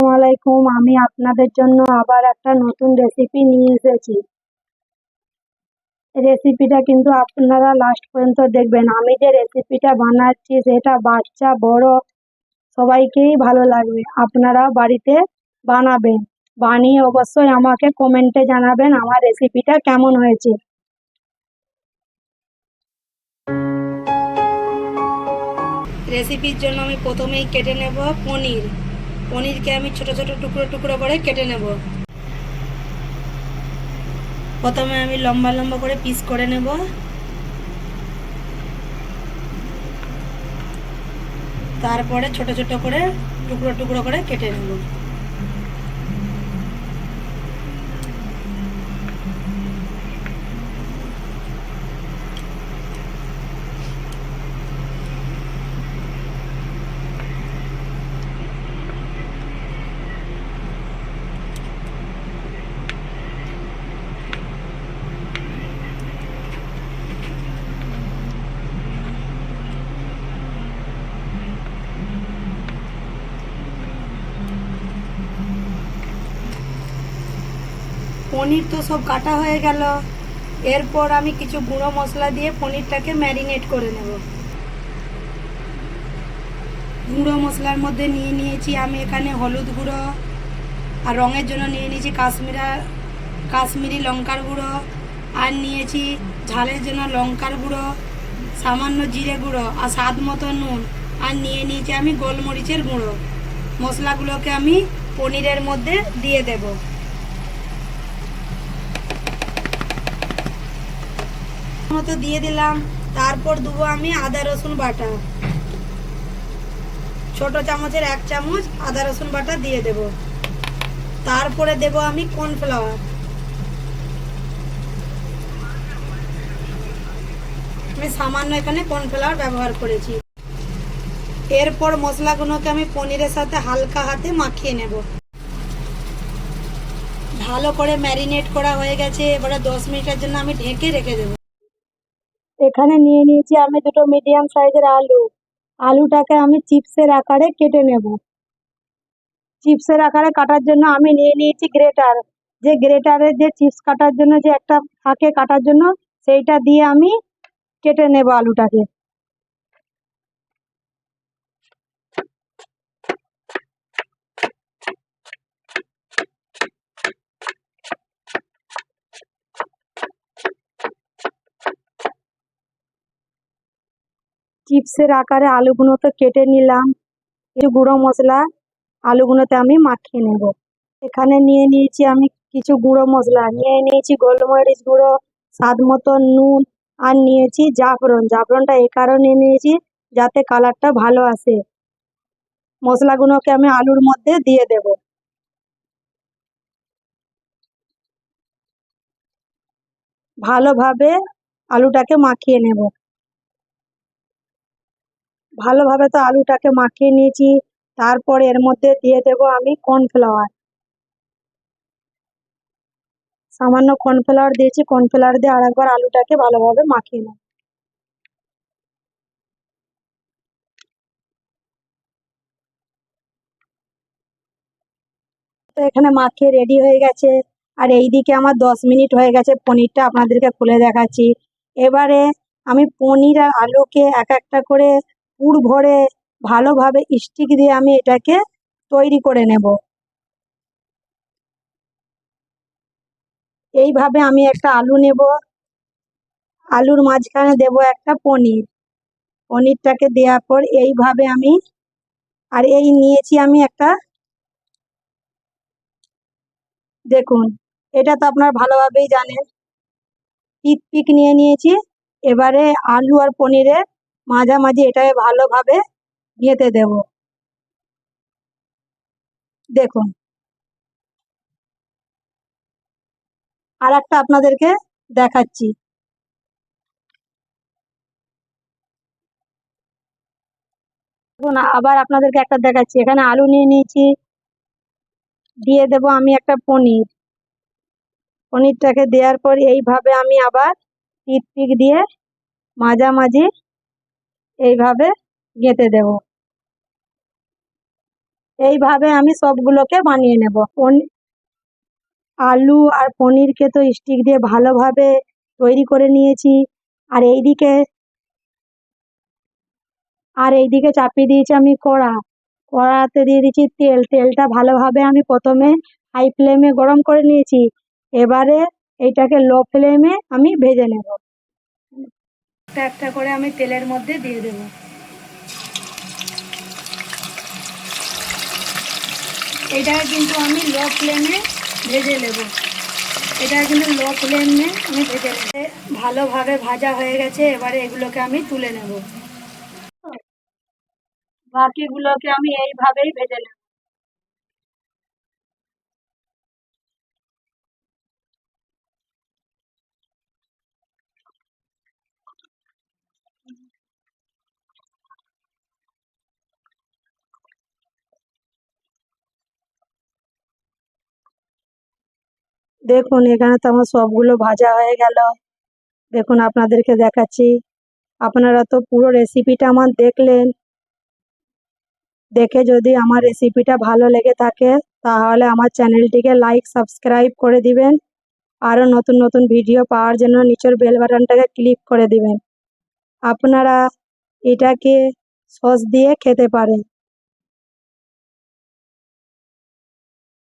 আসসালামাইকুম। আমি আপনাদের জন্য আবার একটা নতুন রেসিপি নিয়ে এসেছি। রেসিপিটা কিন্তু আপনারা লাস্ট পর্যন্ত দেখবেন। আমি যে রেসিপিটা বানাচ্ছি সেটা বাচ্চা বড় সবাইকেই ভালো লাগবে। আপনারা বাড়িতে বানাবেন, বানিয়ে অবশ্যই আমাকে কমেন্টে জানাবেন আমার রেসিপিটা কেমন হয়েছে। রেসিপির জন্য আমি প্রথমেই কেটে নেব পনিরকে আমি ছোট ছোট টুকরো টুকরো করে কেটে নেব। প্রথমে আমি লম্বা লম্বা করে পিস করে নেব, তারপরে ছোট ছোট করে টুকরো টুকরো করে কেটে নেব। পনির তো সব কাটা হয়ে গেল। এরপর আমি কিছু গুঁড়ো মশলা দিয়ে পনিরটাকে ম্যারিনেট করে নেব। গুঁড়ো মশলার মধ্যে নিয়ে নিয়েছি আমি এখানে হলুদ গুঁড়ো, আর রঙের জন্য নিয়ে নিয়েছি কাশ্মীরি লঙ্কার গুঁড়ো, আর নিয়েছি ঝালের জন্য লঙ্কার গুঁড়ো, সামান্য জিরে গুঁড়ো, আর স্বাদ মতো নুন, আর নিয়ে নিয়েছি আমি গোলমরিচের গুঁড়ো। মশলাগুলোকে আমি পনিরের মধ্যে দিয়ে দেব। মতো দিয়ে দিলাম। তারপর দেবো আমি আদা রসুন বাটা, ছোট চামচের 1 চামচ আদা রসুন বাটা দিয়ে দেব। তারপরে দেব আমি কর্নফ্লাওয়ার। আমি সামান্য এখানে কর্নফ্লাওয়ার ব্যবহার করেছি। এরপর মশলাগুলোকে আমি পনিরের সাথে হালকা হাতে মাখিয়ে নেব। ভালো করে ম্যারিনেট করা হয়ে গেছে। এবারে 10 মিনিটের জন্য আমি ঢেকে রেখে দেব। এখানে নিয়ে নিয়েছি আমি দুটো মিডিয়াম সাইজের আলুটাকে আমি চিপসের আকারে কেটে নেব। চিপসের আকারে কাটার জন্য আমি নিয়ে নিয়েছি গ্রেটার। যে গ্রেটারের যে চিপস কাটার জন্য যে একটা থাকে কাটার জন্য, সেইটা দিয়ে আমি কেটে নেব আলুটাকে। চিপসের আকারে আলুগুলোকে কেটে নিলাম। কিছু গুঁড়ো মশলা আলুগুলোতে আমি মাখিয়ে নেব। এখানে নিয়ে নিয়েছি আমি কিছু গুঁড়ো মশলা, নিয়ে নিয়েছি গোলমরিচ গুঁড়ো, স্বাদ মতো নুন, আর নিয়েছি জাফরানটা এই কারণে নিয়েছি যাতে কালারটা ভালো আসে। মশলাগুলোকে আমি আলুর মধ্যে দিয়ে দেব। ভালোভাবে আলুটাকে মাখিয়ে নেব। ভালোভাবে তো আলুটাকে মাখিয়ে নিয়েছি। তারপর এর মধ্যে দিয়ে দেব আমি কর্নফ্লাওয়ার। সামান্য কর্নফ্লাওয়ার দিয়েছি। কর্নফ্লাওয়ার দিয়ে আরেকবার আলুটাকে ভালোভাবে মাখিয়ে নেব। তো এখানে মাখিয়ে রেডি হয়ে গেছে। আর এইদিকে আমার 10 মিনিট হয়ে গেছে। পনিরটা আপনাদেরকে খুলে দেখাচ্ছি। এবারে আমি পনির আর আলুকে এক একটা করে পুর ভরে ভালোভাবে স্টিক দিয়ে আমি এটাকে তৈরি করে নেব। এইভাবে আমি একটা আলু নেব, আলুর মাঝখানে দেব একটা পনিরটাকে দেওয়ার পর এইভাবে আমি, আর এই নিয়েছি আমি একটা, দেখুন এটা তো আপনার ভালোভাবেই জানেন, টুথপিক নিয়ে নিয়েছি। এবারে আলু আর পনিরের মাঝামাঝি এটাকে ভালোভাবে গেঁথে দেব। দেখুন, আর একটা আপনাদেরকে দেখাচ্ছি। দেখুন আবার আপনাদেরকে একটা দেখাচ্ছি। এখানে আলু নিয়ে নিয়েছি, দিয়ে দেব আমি একটা পনিরটাকে দেওয়ার পর এইভাবে আমি আবার টুথপিক দিয়ে মাঝামাঝি এইভাবে গেঁথে দেব। এইভাবে আমি সবগুলোকে বানিয়ে নেব। আলু আর পনিরকে তো স্টিক দিয়ে ভালোভাবে তৈরি করে নিয়েছি। আর এইদিকে এইদিকে চাপিয়ে দিয়েছি আমি কড়া। কড়াতে দিয়ে দিচ্ছি তেল। তেলটা ভালোভাবে আমি প্রথমে হাই ফ্লেমে গরম করে নিয়েছি। এবারে এইটাকে লো ফ্লেমে আমি ভেজে নেব। একটা একটা করে আমি তেলের মধ্যে দিয়ে দেব। এটাকে কিন্তু আমি লো ফ্লেমে ভেজে নেব। এটা কিন্তু লো ফ্লেমে আমি ভেজে নেব। ভালোভাবে ভাজা হয়ে গেছে, এবারে এগুলোকে আমি তুলে নেব। বাকিগুলোকে আমি এইভাবেই ভেজে নেব। দেখুন এখানে তো আমার সবগুলো ভাজা হয়ে গেল। দেখুন আপনাদেরকে দেখাচ্ছি। আপনারা তো পুরো রেসিপিটা আমার দেখলেন। দেখে যদি আমার রেসিপিটা ভালো লেগে থাকে তাহলে আমার চ্যানেলটিকে লাইক সাবস্ক্রাইব করে দিবেন। আরও নতুন নতুন ভিডিও পাওয়ার জন্য নিচের বেল বাটনটাকে ক্লিক করে দিবেন। আপনারা এটাকে সস দিয়ে খেতে পারেন।